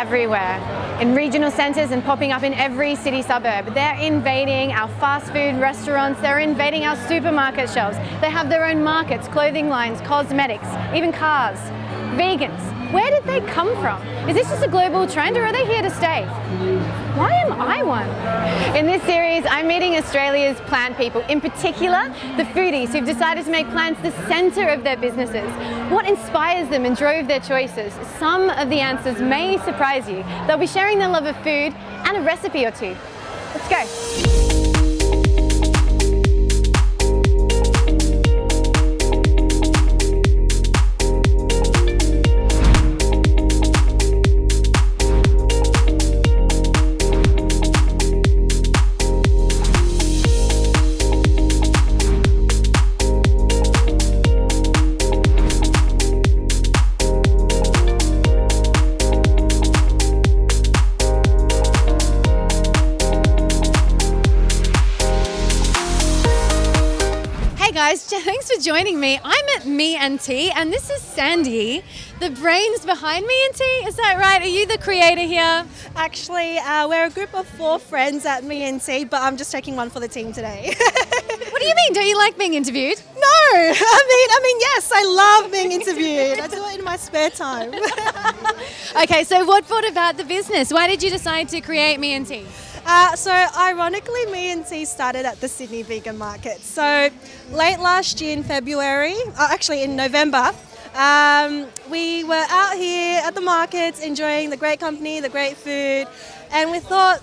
everywhere, in regional centres and popping up in every city suburb. They're invading our fast food restaurants, they're invading our supermarket shelves. They have their own markets, clothing lines, cosmetics, even cars. Vegans, where did they come from? Is this just a global trend or are they here to stay? Why am I one? In this series, I'm meeting Australia's plant people, in particular, the foodies who've decided to make plants the centre of their businesses. What inspires them and drove their choices? Some of the answers may surprise you. They'll be sharing their love of food and a recipe or two. Let's go. Thanks for joining me. I'm at Me and Tea, and this is Sandy, the brains behind Me and Tea. Is that right? Are you the creator here? Actually, we're a group of 4 friends at Me and Tea, but I'm just taking one for the team today. What do you mean? Don't you like being interviewed? No, I mean, yes, I love being interviewed. I do it in my spare time. Okay, so what brought about the business? Why did you decide to create Me and Tea? So ironically, Me and Tea started at the Sydney Vegan Market. So late last year in February, actually in November, we were out here at the markets enjoying the great company, the great food, and we thought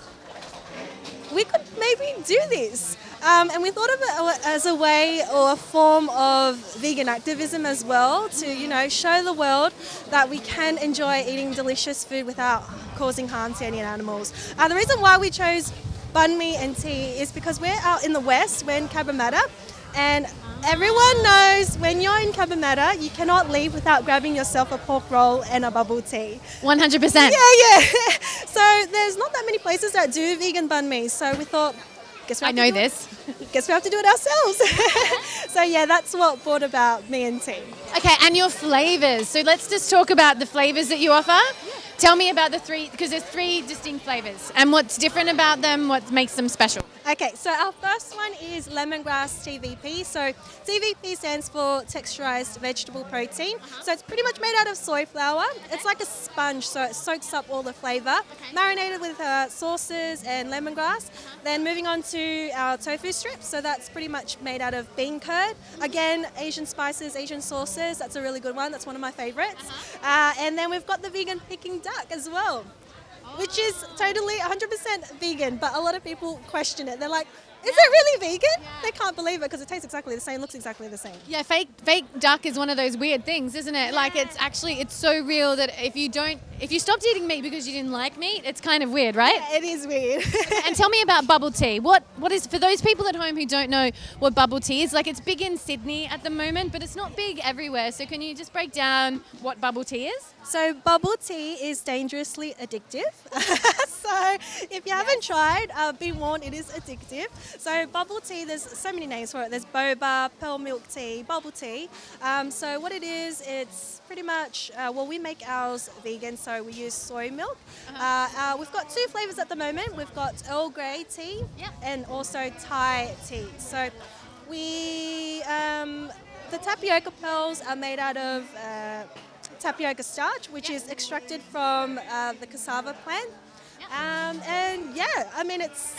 we could maybe do this. And we thought of it as a way or a form of vegan activism as well to, show the world that we can enjoy eating delicious food without causing harm to any animals. The reason why we chose banh mi and tea is because we're out in the west, we're in Cabramatta, and everyone knows when you're in Cabramatta, you cannot leave without grabbing yourself a pork roll and a bubble tea. 100%. Yeah. So there's not that many places that do vegan banh mi, so we thought, guess we have to do it ourselves. So yeah, that's what brought about Me and Tea. Okay, and your flavours. So let's just talk about the flavours that you offer. Yeah. Tell me about the 3, because there's 3 distinct flavours, and what's different about them, what makes them special. Okay, so our first one is lemongrass TVP. So TVP stands for texturized vegetable protein. So it's pretty much made out of soy flour. It's like a sponge, so it soaks up all the flavour. Marinated with sauces and lemongrass. Then moving on to our tofu strips. So that's pretty much made out of bean curd. Again, Asian spices, Asian sauces. That's a really good one. That's one of my favourites. And then we've got the vegan Peking duck as well, which is totally 100% vegan, but a lot of people question it. They're like, is it really vegan? Yeah. They can't believe it because it tastes exactly the same, looks exactly the same. Yeah, fake duck is one of those weird things, isn't it? Yeah. Like it's so real that if you stopped eating meat because you didn't like meat, it's kind of weird, right? Yeah, it is weird. And tell me about bubble tea. What is, for those people at home who don't know what bubble tea is, like it's big in Sydney at the moment, but it's not big everywhere. So can you just break down what bubble tea is? So bubble tea is dangerously addictive. So if you haven't tried, be warned, it is addictive. So bubble tea, there's so many names for it. There's boba, pearl milk tea, bubble tea. So what it is, it's pretty much, we make ours vegan, so we use soy milk. We've got 2 flavours at the moment. We've got Earl Grey tea and also Thai tea. So the tapioca pearls are made out of tapioca starch, which is extracted from the cassava plant. And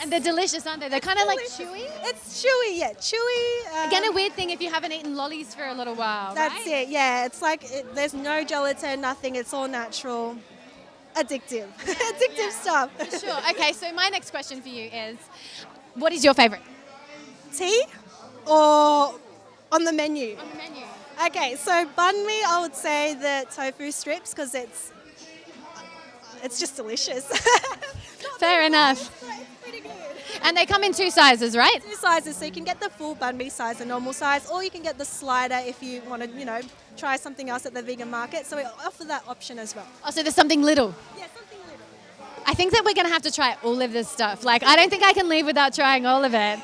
they're delicious, aren't they? They're kind of like chewy. It's chewy, yeah, chewy. Again, a weird thing if you haven't eaten lollies for a little while. That's it, yeah. It's like there's no gelatin, nothing. It's all natural. Addictive, addictive stuff. For sure. Okay, so my next question for you is, what is your favourite? Tea, or on the menu? On the menu. Okay, so banh mi, I would say the tofu strips because it's just delicious. Fair enough. It's pretty good. And they come in 2 sizes, right? 2 sizes, so you can get the full banh mi size, the normal size, or you can get the slider if you want to, try something else at the vegan market. So we offer that option as well. Oh, so there's something little. Yeah, something little. I think that we're going to have to try all of this stuff. Like, I don't think I can leave without trying all of it.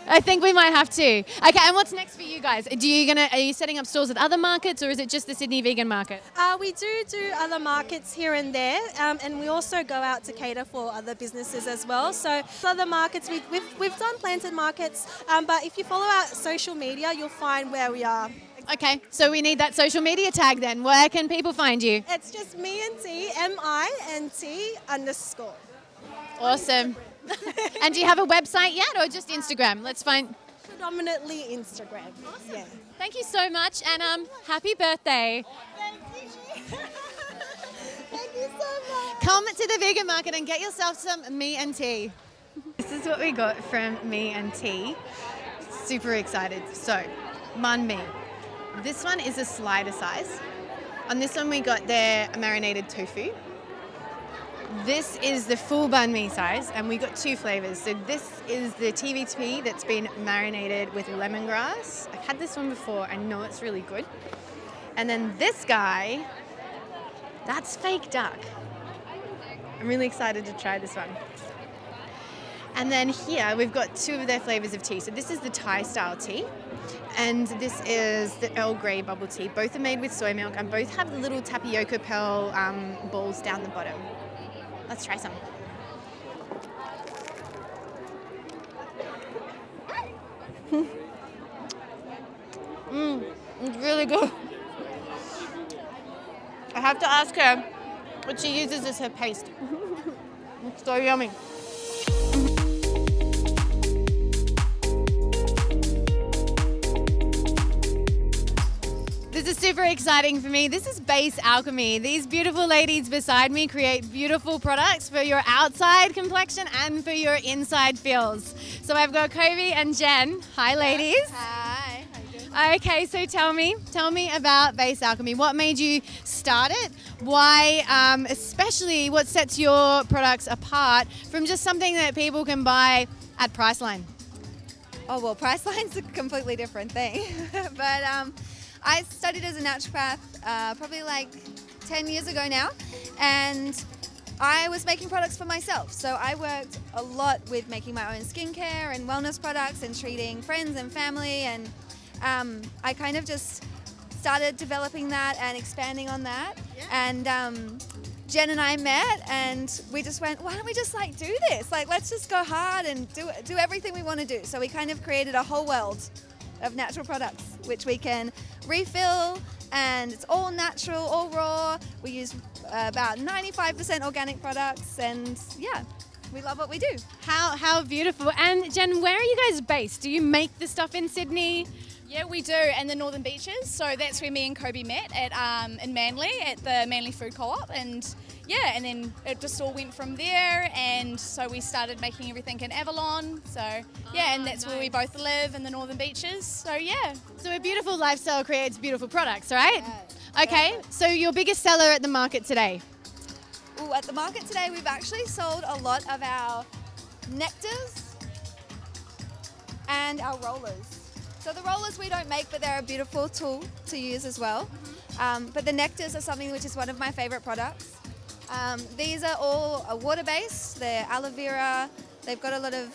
I think we might have to. Okay, and what's next for you guys? Are you setting up stores at other markets, or is it just the Sydney vegan market? We do other markets here and there, and we also go out to cater for other businesses as well. So other markets, we've done planted markets, but if you follow our social media, you'll find where we are. Okay, so we need that social media tag then. Where can people find you? It's just MINT_. Awesome. And do you have a website yet, or just Instagram? Let's find. Predominantly Instagram. Awesome. Yeah. Thank you so much, and happy birthday. Thank you so much. Come to the vegan market and get yourself some meat and tea. This is what we got from Me and Tea. Super excited. So, banh mi. This one is a slider size. On this one we got their marinated tofu. This is the full banh mi size, and we got 2 flavors. So this is the TVT that's been marinated with lemongrass. I've had this one before. I know it's really good. And then this guy, that's fake duck. I'm really excited to try this one. And then here we've got 2 of their flavors of tea. So this is the Thai style tea, and this is the Earl Grey bubble tea. Both are made with soy milk, and both have little tapioca pearl balls down the bottom. Let's try some. It's really good. I have to ask her what she uses as her paste. It's so yummy. This is super exciting for me. This is Base Alchemy. These beautiful ladies beside me create beautiful products for your outside complexion and for your inside feels. So I've got Kobi and Jen. Hi, ladies. Hi. Okay, so tell me about Base Alchemy. What made you start it? Why, especially what sets your products apart from just something that people can buy at Priceline? Oh, well, Priceline's a completely different thing. But I studied as a naturopath probably like 10 years ago now, and I was making products for myself. So I worked a lot with making my own skincare and wellness products and treating friends and family, and I kind of just started developing that and expanding on that. Yeah. And Jen and I met, and we just went, why don't we just like do this? Like, let's just go hard and do everything we want to do. So we kind of created a whole world of natural products, which we can refill, and it's all natural, all raw. We use about 95% organic products, and yeah, we love what we do. How beautiful. And Jen, where are you guys based? Do you make the stuff in Sydney? Yeah, we do, and the Northern Beaches. So that's where me and Kobi met at in Manly at the Manly Food Co-op, and yeah, and then it just all went from there, and so we started making everything in Avalon. So yeah, and that's nice. where we both live in the Northern Beaches. So yeah. So a beautiful lifestyle creates beautiful products, right? Yeah. Okay, so your biggest seller at the market today? Ooh, at the market today, we've actually sold a lot of our nectars and our rollers. So the rollers we don't make, but they're a beautiful tool to use as well. But the nectars are something which is one of my favorite products. These are all water-based. They're aloe vera. They've got a lot of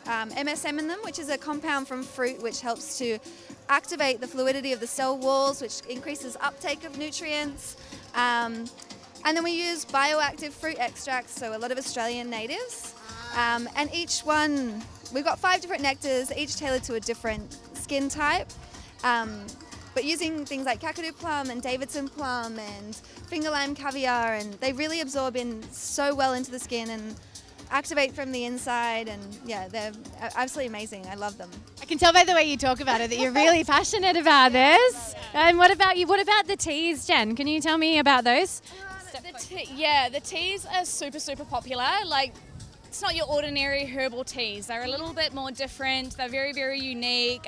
MSM in them, which is a compound from fruit which helps to activate the fluidity of the cell walls, which increases uptake of nutrients. And then we use bioactive fruit extracts, so a lot of Australian natives. And each one, we've got 5 different nectars, each tailored to a different skin type. But using things like Kakadu plum and Davidson plum and finger lime caviar, and they really absorb in so well into the skin and activate from the inside, and yeah, they're absolutely amazing. I love them. I can tell by the way you talk about it that you're really passionate about this. And what about you? What about the teas, Jen? Can you tell me about those? The teas are super popular. Like, it's not your ordinary herbal teas. They're a little bit more different. They're very unique.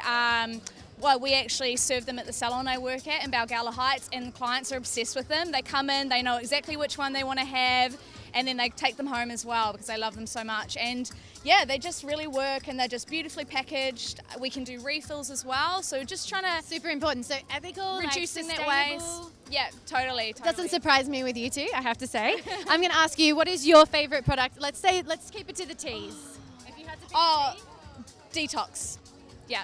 Well, we actually serve them at the salon I work at in Balgowlah Heights, and the clients are obsessed with them. They come in, they know exactly which one they want to have, and then they take them home as well because they love them so much. And yeah, they just really work, and they're just beautifully packaged. We can do refills as well, so just trying to... Super important. So ethical, reducing like, that waste. Yeah, totally. Doesn't surprise me with you two, I have to say. I'm going to ask you, what is your favourite product? Let's keep it to the teas. If you had to pick a tea. Detox. Yeah.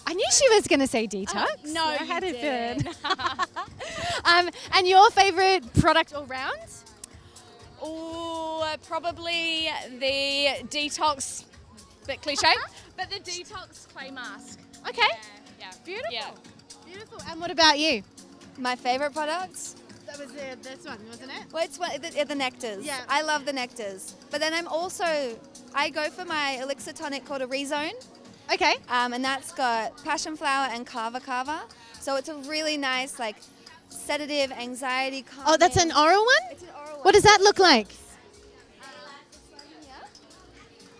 I knew she was going to say detox. No, I you had a didn't. feeling. And your favourite product all round? Oh, probably the detox, bit cliche, but the detox clay mask. Okay. Yeah. Beautiful. Yeah. Beautiful. And what about you? My favorite products? That was this one, wasn't it? Well, it's the nectars. Yeah. I love the nectars. But then I go for my elixir tonic called a Rezone. Okay. And that's got passion flower and kava. So it's a really nice, like, sedative, anxiety calming. Oh, that's an oral one? It's an oral one. What does that look like?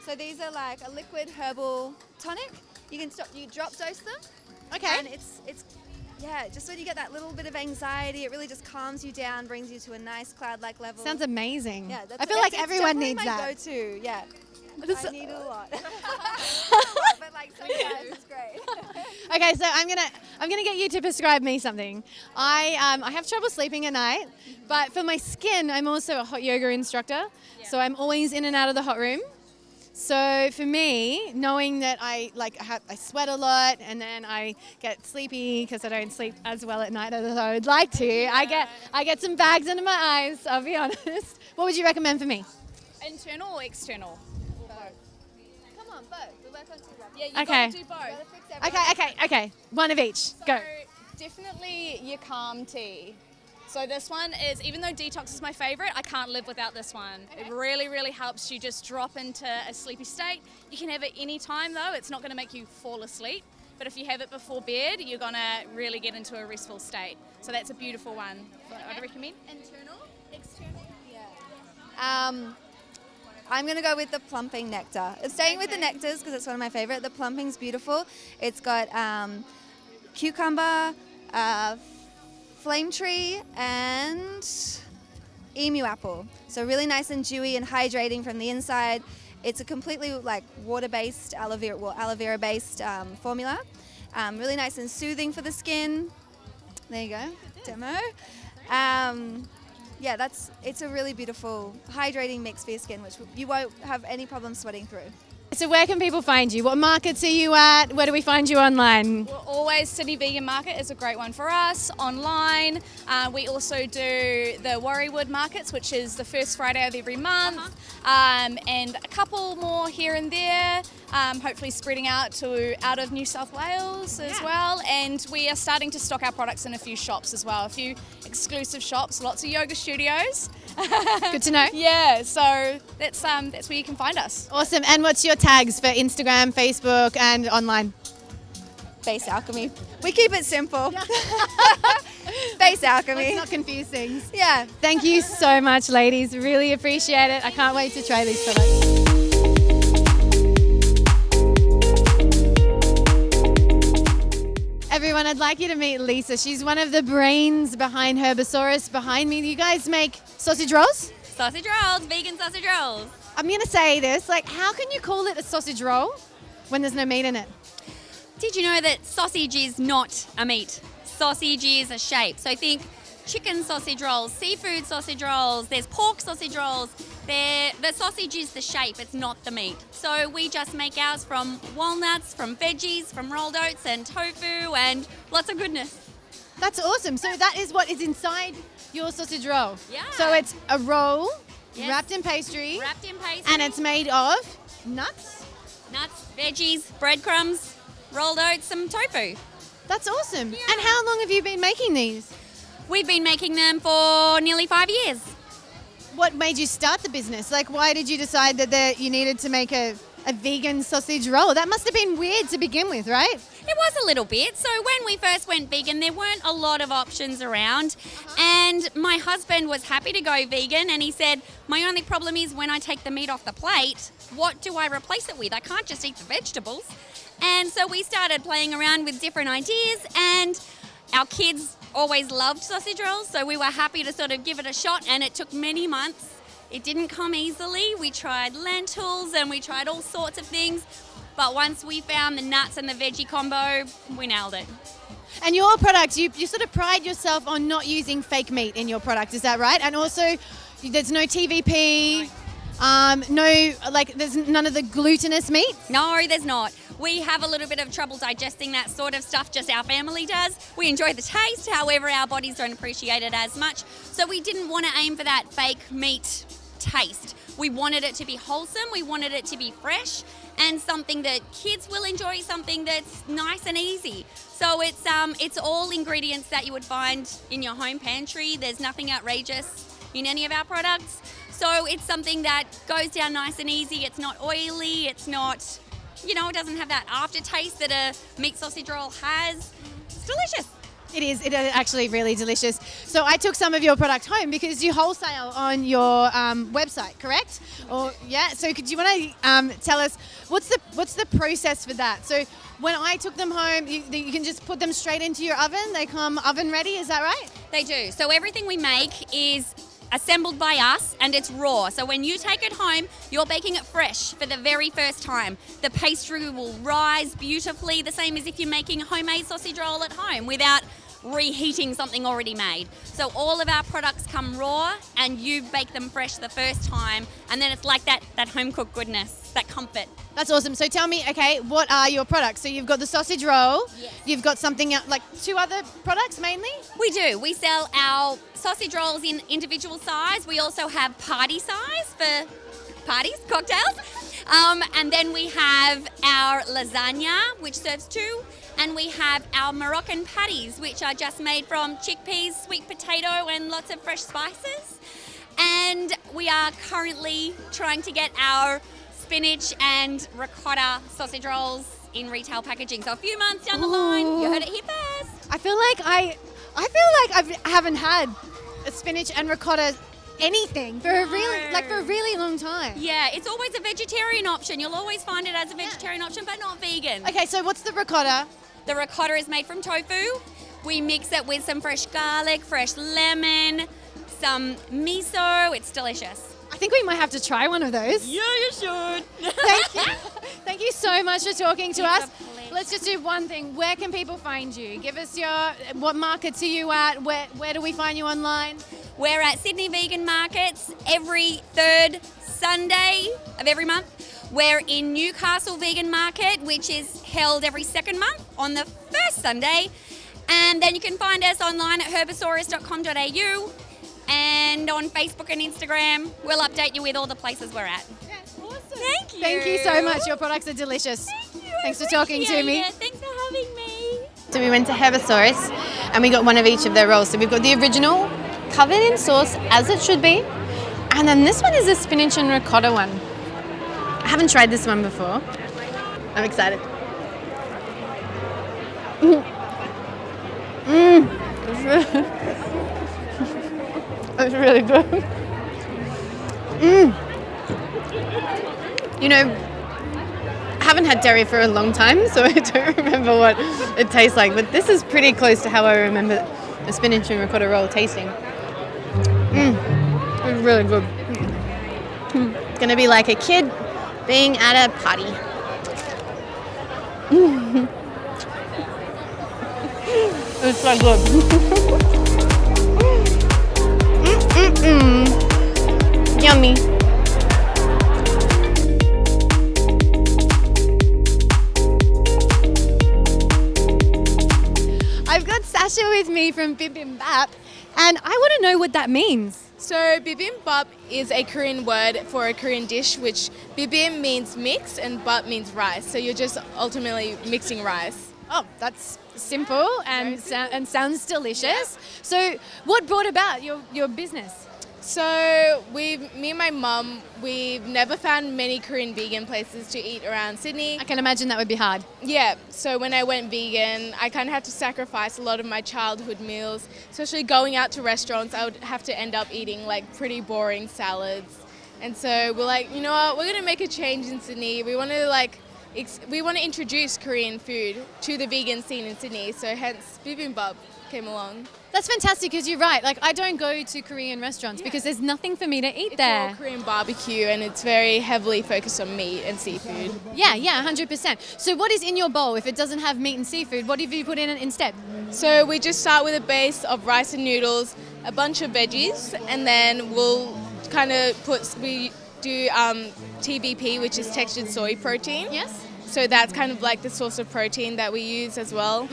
So these are like a liquid herbal tonic. You drop dose them. Okay. And it's just when you get that little bit of anxiety, it really just calms you down, brings you to a nice cloud-like level. Sounds amazing. Yeah, I feel like it's everyone definitely needs my that. go-to, yeah. This- I need it a lot. But like sometimes it's great. Okay, so I'm gonna get you to prescribe me something. I have trouble sleeping at night, but for my skin, I'm also a hot yoga instructor, so I'm always in and out of the hot room. So for me, knowing that I sweat a lot and then I get sleepy because I don't sleep as well at night as I would like to, I get some bags under my eyes. I'll be honest. What would you recommend for me? Internal or external? Come on, both. We work on two levels. Yeah, you Okay. gotta do both. Okay. One of each. Go. So definitely your calm tea. So this one is, even though detox is my favorite, I can't live without this one. It really, really helps you just drop into a sleepy state. You can have it any time though. It's not gonna make you fall asleep. But if you have it before bed, you're gonna really get into a restful state. So that's a beautiful one. I'd recommend. Internal, external. Yeah. I'm going to go with the plumping nectar. It's staying with the nectars because it's one of my favorite. The plumping's beautiful. It's got cucumber, flame tree, and emu apple. So really nice and dewy and hydrating from the inside. It's a completely like water-based, aloe vera-based formula. Really nice and soothing for the skin. There you go. Demo. Yeah, it's a really beautiful hydrating mix for your skin, which you won't have any problem sweating through. So where can people find you? What markets are you at? Where do we find you online? Well, always Sydney Vegan Market is a great one for us online. We also do the Warriewood Markets, which is the first Friday of every month, and a couple more here and there, hopefully spreading out of New South Wales as well. And we are starting to stock our products in a few shops as well, a few exclusive shops, lots of yoga studios. Good to know. Yeah, so that's where you can find us. Awesome. And what's your tags for Instagram, Facebook, and online? Base Alchemy. We keep it simple. Base Alchemy. Let's not confuse things. Yeah. Thank you so much, ladies. Really appreciate it. I can't wait to try these products. Everyone, I'd like you to meet Lisa. She's one of the brains behind Herbisaurus. Behind me, you guys make sausage rolls? Sausage rolls, vegan sausage rolls. I'm going to say this, how can you call it a sausage roll when there's no meat in it? Did you know that sausage is not a meat? Sausage is a shape. So think chicken sausage rolls, seafood sausage rolls, there's pork sausage rolls. The sausage is the shape, it's not the meat. So we just make ours from walnuts, from veggies, from rolled oats and tofu and lots of goodness. That's awesome. So that is what is inside your sausage roll. Yeah. So it's a roll Yes. wrapped in pastry. Wrapped in pastry. And it's made of nuts. Nuts, veggies, breadcrumbs, rolled oats, some tofu. That's awesome. Yeah. And how long have you been making these? We've been making them for nearly 5 years. What made you start the business? Why did you decide that you needed to make a vegan sausage roll? That must have been weird to begin with, right? It was a little bit. So when we first went vegan, there weren't a lot of options around. And my husband was happy to go vegan and he said, my only problem is when I take the meat off the plate, what do I replace it with? I can't just eat the vegetables. And so we started playing around with different ideas and our kids always loved sausage rolls. So we were happy to sort of give it a shot and it took many months. It didn't come easily. We tried lentils and we tried all sorts of things. But once we found the nuts and the veggie combo, we nailed it. And your product, you sort of pride yourself on not using fake meat in your product, is that right? And also, there's no TVP, there's none of the glutinous meats? No, there's not. We have a little bit of trouble digesting that sort of stuff, just our family does. We enjoy the taste, however, our bodies don't appreciate it as much. So we didn't want to aim for that fake meat taste. We wanted it to be wholesome, we wanted it to be fresh, and something that kids will enjoy, something that's nice and easy. So it's all ingredients that you would find in your home pantry. There's nothing outrageous in any of our products. So it's something that goes down nice and easy. It's not oily, it's not, it doesn't have that aftertaste that a meat sausage roll has. It's delicious. It is actually really delicious. So I took some of your product home because you wholesale on your website, correct? Or yeah. So could you want to tell us what's the process for that? So when I took them home, you can just put them straight into your oven. They come oven ready. Is that right? They do. So everything we make is assembled by us and it's raw. So when you take it home, you're baking it fresh for the very first time. The pastry will rise beautifully, the same as if you're making a homemade sausage roll at home without reheating something already made. So all of our products come raw and you bake them fresh the first time, and then it's like that home cooked goodness, that comfort. That's awesome. So tell me, okay, what are your products? So you've got the sausage roll, yes. You've got something like 2 other products mainly? We do. We sell our sausage rolls in individual size. We also have party size for parties, cocktails. And then we have our lasagna, which serves 2. And we have our Moroccan patties, which are just made from chickpeas, sweet potato, and lots of fresh spices. And we are currently trying to get our spinach and ricotta sausage rolls in retail packaging. So a few months down the line, you heard it here first. I feel like I haven't had a spinach and ricotta anything for a really long time. Yeah, it's always a vegetarian option. You'll always find it as a vegetarian option, but not vegan. Okay, so what's the ricotta? The ricotta is made from tofu. We mix it with some fresh garlic, fresh lemon, some miso. It's delicious. I think we might have to try one of those. Yeah, you should. Thank you. Thank you so much for talking to us. It's a pleasure. Let's just do one thing. Where can people find you? Give us what markets are you at? Where do we find you online? We're at Sydney Vegan Markets every 3rd Sunday of every month. We're in Newcastle Vegan Market, which is held every 2nd month on the 1st Sunday. And then you can find us online at herbisaurus.com.au and on Facebook and Instagram. We'll update you with all the places we're at. That's awesome. Thank you. Thank you so much. Your products are delicious. Thank you. Thanks for talking to me. Thanks for having me. So we went to Herbisaurus and we got one of each of their rolls. So we've got the original covered in sauce as it should be. And then this one is a spinach and ricotta one. I haven't tried this one before. I'm excited. It's really good. I haven't had dairy for a long time, so I don't remember what it tastes like, but this is pretty close to how I remember a spinach and ricotta roll tasting. It's really good. It's gonna be like a kid being at a party. It's so good. Yummy. I've got Sasha with me from Bi Bim Bap, and I want to know what that means. So Bi Bim Bap is a Korean word for a Korean dish, which Bi Bim means mix and Bap means rice. So you're just ultimately mixing rice. Oh, that's simple and sounds delicious. So what brought about your business? So me and my mum, we've never found many Korean vegan places to eat around Sydney. I can imagine that would be hard. Yeah, so when I went vegan, I kind of had to sacrifice a lot of my childhood meals, especially going out to restaurants. I would have to end up eating like pretty boring salads. And so we're like, you know what, we're going to make a change in Sydney. We want to introduce Korean food to the vegan scene in Sydney, so hence Bi Bim Bap came along. That's fantastic because you're right. Like I don't go to Korean restaurants because there's nothing for me to eat there. It's all Korean barbecue and it's very heavily focused on meat and seafood. Yeah, 100%. So what is in your bowl if it doesn't have meat and seafood? What have you put in it instead? So we just start with a base of rice and noodles, a bunch of veggies, and then we'll kind of we do TBP, which is textured soy protein. Yes. So that's kind of like the source of protein that we use as well.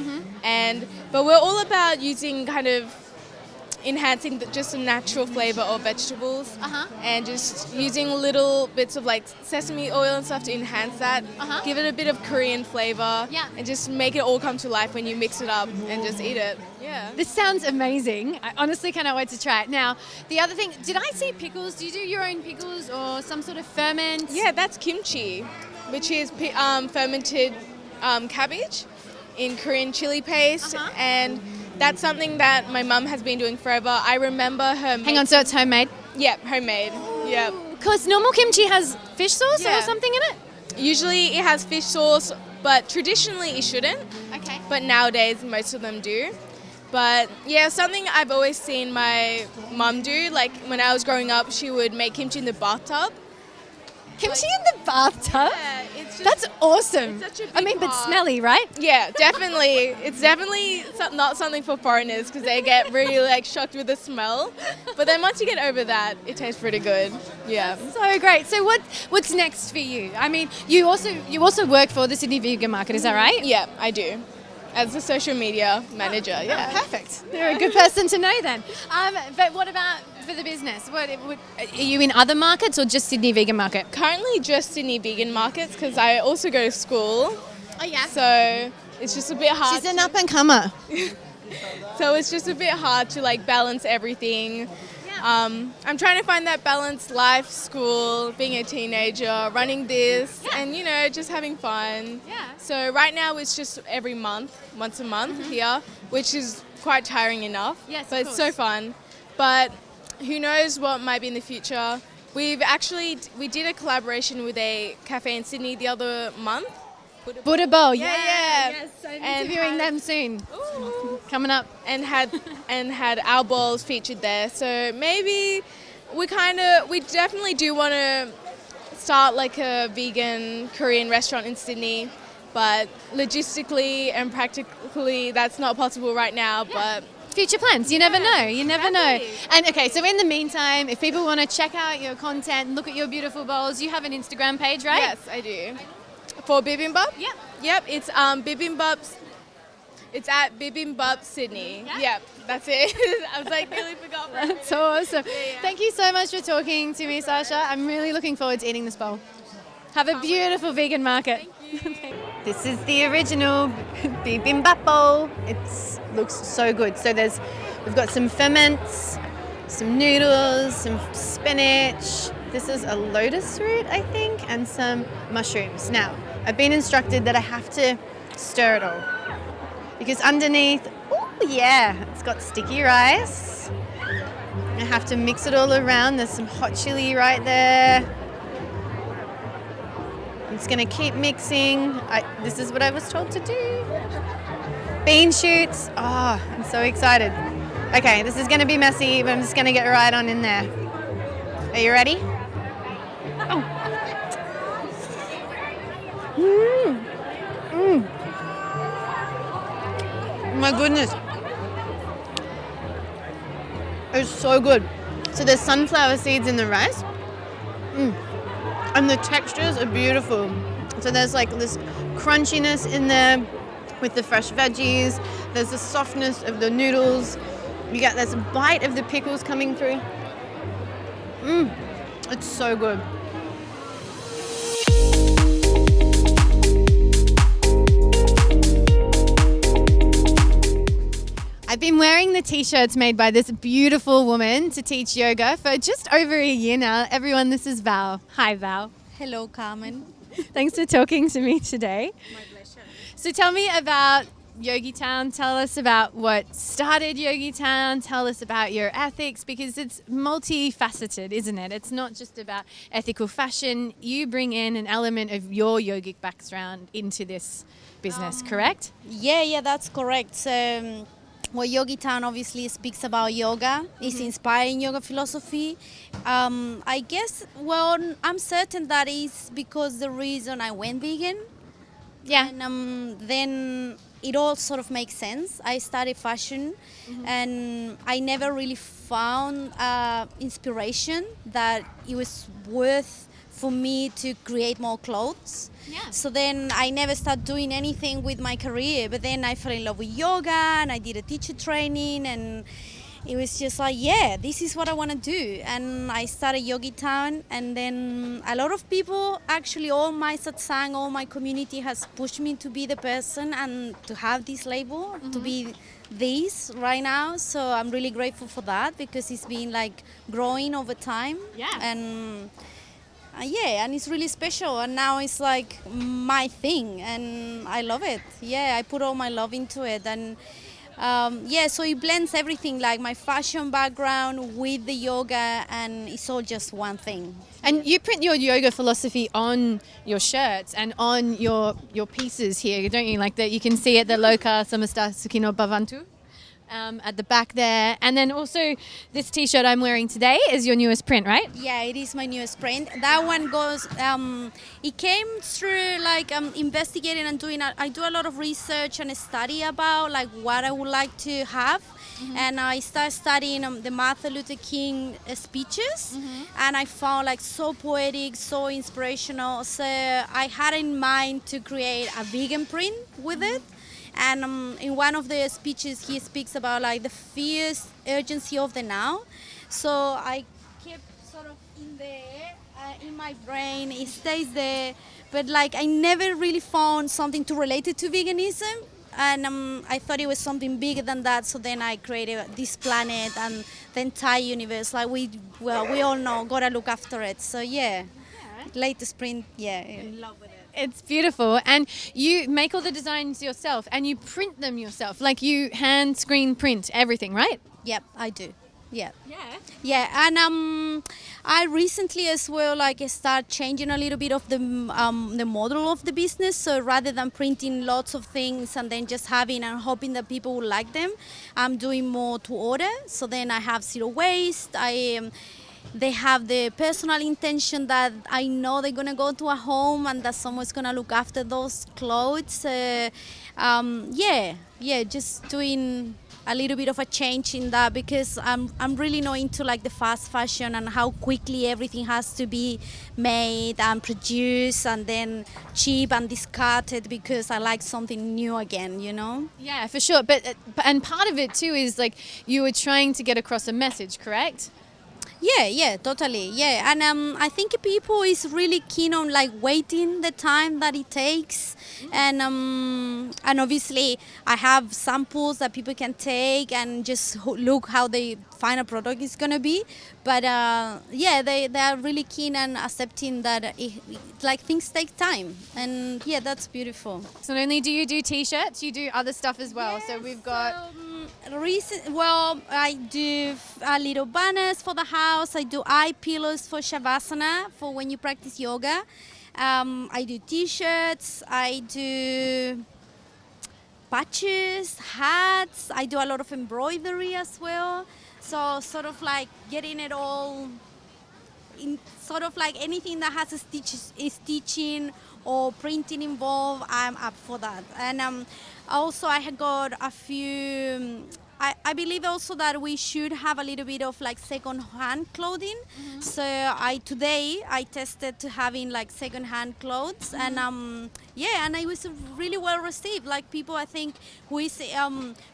But we're all about using kind of enhancing just a natural flavor of vegetables and just using little bits of like sesame oil and stuff to enhance that, give it a bit of Korean flavor and just make it all come to life when you mix it up and just eat it. Yeah. This sounds amazing. I honestly cannot wait to try it. Now, the other thing, did I see pickles? Do you do your own pickles or some sort of ferment? Yeah, that's kimchi, which is fermented cabbage in Korean chili paste, and that's something that my mum has been doing forever. I remember her... Hang on, so it's homemade? Yeah, homemade. Yeah. Because normal kimchi has fish sauce or something in it? Usually it has fish sauce, but traditionally it shouldn't. Okay. But nowadays most of them do. But yeah, something I've always seen my mum do, like when I was growing up, she would make kimchi in the bathtub. Kimchi in the bathtub? Yeah, it's just, That's awesome. It's such a big I mean, but part. smelly, right? Yeah, definitely. It's definitely not something for foreigners because they get really like shocked with the smell. But then once you get over that, it tastes pretty good. Yeah. So great. So what's next for you? I mean, you also work for the Sydney Vegan Market, is that right? Yeah, I do. As a social media manager, yeah. Perfect. You're a good person to know then. But what about for the business? Are you in other markets or just Sydney Vegan Market? Currently just Sydney Vegan Markets because I also go to school. Oh yeah. So it's just a bit hard. She's an up and comer. So it's just a bit hard to like balance everything. I'm trying to find that balance, life, school, being a teenager, running this, and just having fun. Yeah. So right now it's just once a month here, which is quite tiring enough. Yes, but of it's so fun. But who knows what might be in the future. We did a collaboration with a cafe in Sydney the other month. Buddha Bowl, Yeah. Yes, I'm And interviewing them soon. Ooh. Coming up. And had our bowls featured there. So maybe we definitely do want to start like a vegan Korean restaurant in Sydney, but logistically and practically that's not possible right now. But Future plans, you never know, you never know. Exactly. And okay, so in the meantime, if people want to check out your content, look at your beautiful bowls, you have an Instagram page, right? yes, I do. For Bi Bim Bap? Yeah. Yep, it's Bi Bim Bap. It's at Bi Bim Bap Sydney. Yeah. Yep, that's it. I was like nearly forgot. That's awesome. Yeah. Thank you so much for talking to me, Sasha. I'm really looking forwad to eating this bowl. Have a beautiful vegan market. This is the original Bi Bim Bap bowl. It looks so good. So we've got some ferments, some noodles, some spinach. This is a lotus root, I think, and some mushrooms. Now, I've been instructed that I have to stir it all because underneath, oh yeah, it's got sticky rice. I have to mix it all around. There's some hot chili right there. I'm just gonna keep mixing. This is what I was told to do. Bean shoots. Oh, I'm so excited. Okay, this is gonna be messy, but I'm just gonna get right on in there. Are you ready? Oh. My goodness. It's so good. So there's sunflower seeds in the rice. And the textures are beautiful. So there's like this crunchiness in there with the fresh veggies. There's the softness of the noodles. There's a bite of the pickles coming through. It's so good. I've been wearing the t-shirts made by this beautiful woman to teach yoga for just over a year now. Everyone, this is Val. Hi, Val. Hello, Carmen. Thanks for talking to me today. My pleasure. So tell me about Yogi Town. Tell us about what started Yogi Town. Tell us about your ethics, because it's multifaceted, isn't it? It's not just about ethical fashion. You bring in an element of your yogic background into this business, correct? Yeah, that's correct. So, Yogi Town obviously speaks about yoga. It's inspiring yoga philosophy. I guess, I'm certain that is because the reason I went vegan. Yeah. And then it all sort of makes sense. I studied fashion and I never really found inspiration that it was worth for me to create more clothes. Yeah. So then I never started doing anything with my career, but then I fell in love with yoga and I did a teacher training, and it was just like, yeah, this is what I want to do. And I started Yogi Town, and then a lot of people, actually all my satsang, all my community has pushed me to be the person and to have this label, to be this right now. So I'm really grateful for that, because it's been like growing over time. Yeah. And yeah, and it's really special, and now it's like my thing, and I love it. Yeah, I put all my love into it, and yeah, so it blends everything, like my fashion background with the yoga, and it's all just one thing. And you print your yoga philosophy on your shirts and on your pieces here, don't you? Like that, you can see it, the Loka Samasta Sukino Bhavantu. At the back there, and then also this t-shirt I'm wearing today is your newest print, right? Yeah, it is my newest print. That one goes, it came through like investigating and doing, I do a lot of research and study about like what I would like to have. And I started studying the Martin Luther King speeches, and I found like so poetic, so inspirational. So I had in mind to create a vegan print with it. And in one of the speeches, he speaks about like the fierce urgency of the now. So I kept sort of in there, in my brain, it stays there. But like I never really found something to relate it to veganism. And I thought it was something bigger than that. So then I created this planet and the entire universe. Like we all know, gotta look after it. So yeah, latest print, yeah, in love with it. It's beautiful, and you make all the designs yourself and you print them yourself, like you hand screen print everything, right? Yep, I do. Yeah. Yeah. Yeah, and I recently as well like start changing a little bit of the model of the business. So rather than printing lots of things and then just having and hoping that people will like them, I'm doing more to order. So then I have zero waste. They have the personal intention that I know they're gonna go to a home and that someone's gonna look after those clothes. Just doing a little bit of a change in that, because I'm really not into like the fast fashion and how quickly everything has to be made and produced and then cheap and discarded, because I like something new again, you know? Yeah, for sure. But and part of it too is like you were trying to get across a message, correct? Yeah, totally. Yeah, and I think people is really keen on like waiting the time that it takes, and obviously I have samples that people can take and just look how the final product is gonna be. But they are really keen and accepting that like things take time, and yeah, that's beautiful. So not only do you do t-shirts, you do other stuff as well. So we've got. I do little banners for the house. I do eye pillows for Shavasana, for when you practice yoga. I do t-shirts. I do patches, hats. I do a lot of embroidery as well. So sort of like getting it all in, sort of like anything that has a stitching or printing involved, I'm up for that. And also I had got a few, I believe also that we should have a little bit of like second-hand clothing. So today I tested to having like second-hand clothes, and and it was really well received. Like people, I think, who is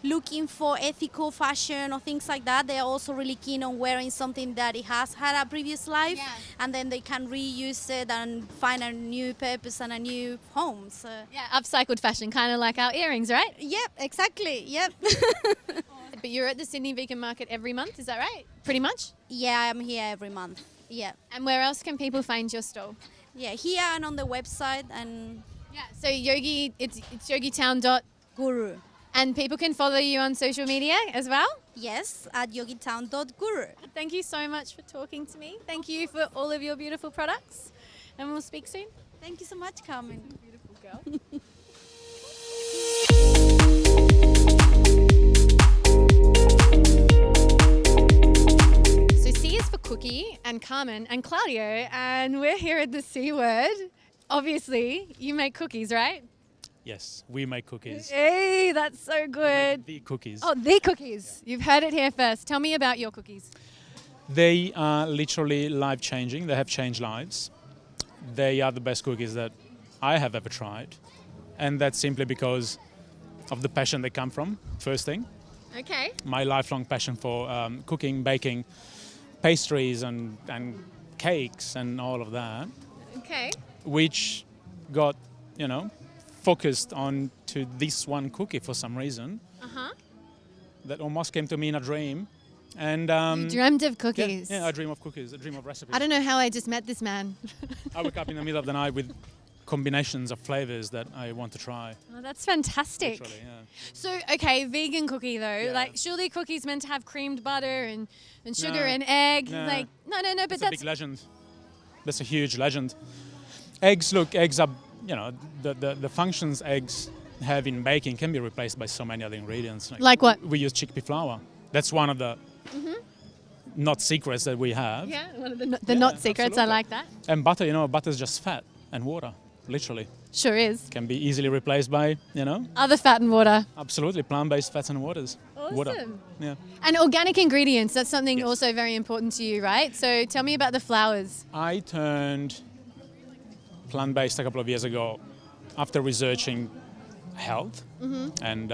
looking for ethical fashion or things like that, they are also really keen on wearing something that it has had a previous life, and then they can reuse it and find a new purpose and a new home. So Yeah, upcycled fashion, kind of like our earrings, right? Yep, exactly. Yep. But you're at the Sydney Vegan Market every month, is that right? Pretty much? Yeah, I'm here every month. Yeah. And where else can people find your stall? Yeah, here and on the website and Yeah, so Yogi, it's yogitown. Guru. And people can follow you on social media as well? Yes, at yogitown.guru. Thank you so much for talking to me. Thank you for all of your beautiful products. And we'll speak soon. Thank you so much, Carmen. Beautiful girl. So C is for Cookie and Carmen and Claudio, and we're here at the C word. Obviously, you make cookies, right? Yes, we make cookies. Hey, that's so good. The cookies. Oh, the cookies. You've heard it here first. Tell me about your cookies. They are literally life-changing. They have changed lives. they are the best cookies that I have ever tried. And that's simply because of the passion they come from, first thing. Okay. My lifelong passion for cooking, baking, pastries and cakes and all of that. Okay. Which got, focused on to this one cookie for some reason. That almost came to me in a dream. And You dreamt of cookies. Yeah, I dream of cookies, I dream of recipes. I don't know how I just met this man. I wake up in the middle of the night with combinations of flavors that I want to try. Oh, that's fantastic. Literally, yeah. So, okay, vegan cookie though. Yeah. Like, surely cookies meant to have creamed butter and sugar No, and egg. no. Like, no, but That's that's a big legend. That's a huge legend. Eggs are, the functions eggs have in baking can be replaced by so many other ingredients. Like what? We use chickpea flour. That's one of the not secrets that we have. Yeah, one of the not secrets. absolutely. I like that. And butter, butter's just fat and water, literally. Sure is. Can be easily replaced by, Other fat and water. absolutely plant-based fats and waters. Water. Awesome. Yeah. And organic ingredients, that's something Yes. also very important to you, right? So tell me about the flours. I turned plant-based a couple of years ago after researching health and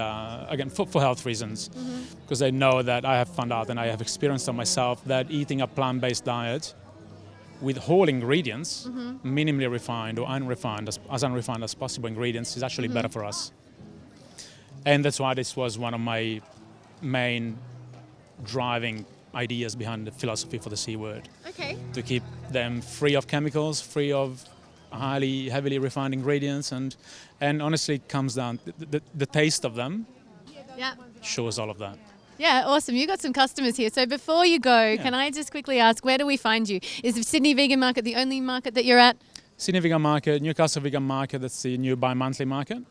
again for health reasons, because I know that I have found out and I have experienced on myself that eating a plant-based diet with whole ingredients, minimally refined or unrefined, as unrefined as possible ingredients, is actually better for us. And that's why this was one of my main driving ideas behind the philosophy for the C word. Okay. To keep them free of chemicals, free of heavily refined ingredients, and honestly it comes down, the taste of them Yeah. shows all of that. Yeah, awesome. You got some customers here. So before you go, can I just quickly ask, where do we find you? Is the Sydney Vegan Market the only market that you're at? Sydney Vegan Market, Newcastle Vegan Market, that's the new bi-monthly market.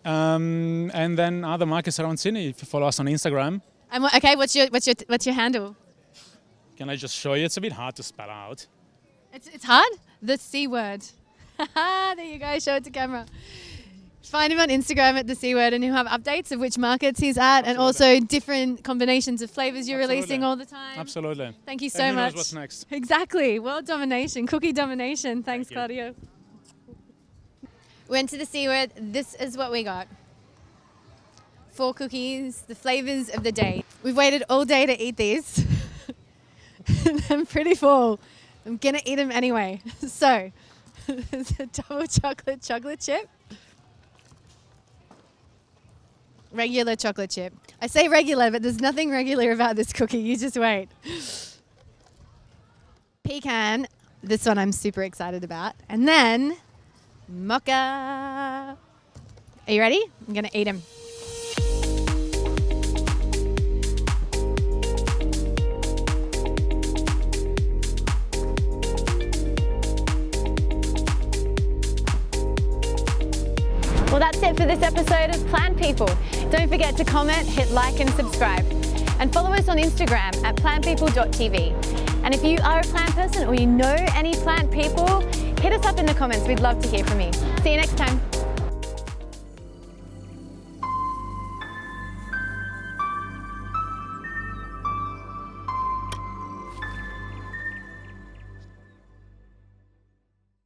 And then other markets around Sydney, if you follow us on Instagram. And okay, what's your handle? Can I just show you? It's a bit hard to spell out. It's hard? The C word. There you go, show it to camera. Find him on Instagram at the C word, and he'll have updates of which markets he's at and also different combinations of flavors you're releasing all the time. Absolutely. Thank you so And who much. knows what's next? Exactly. World domination, cookie domination. Thanks, Thank you. Claudio. Went to the C word. This is what we got. 4 cookies, the flavors of the day. We've waited all day to eat these. I'm pretty full. I'm gonna eat them anyway. So, there's a double chocolate chip. Regular chocolate chip. I say regular, but there's nothing regular about this cookie. You just wait. Pecan. This one I'm super excited about. And then mocha. Are you ready? I'm gonna eat them. Well, that's it for this episode of Plant People. Don't forget to comment, hit like and subscribe. And follow us on Instagram at plantpeople.tv. And if you are a plant person or you know any plant people, hit us up in the comments. We'd love to hear from you. See you next time.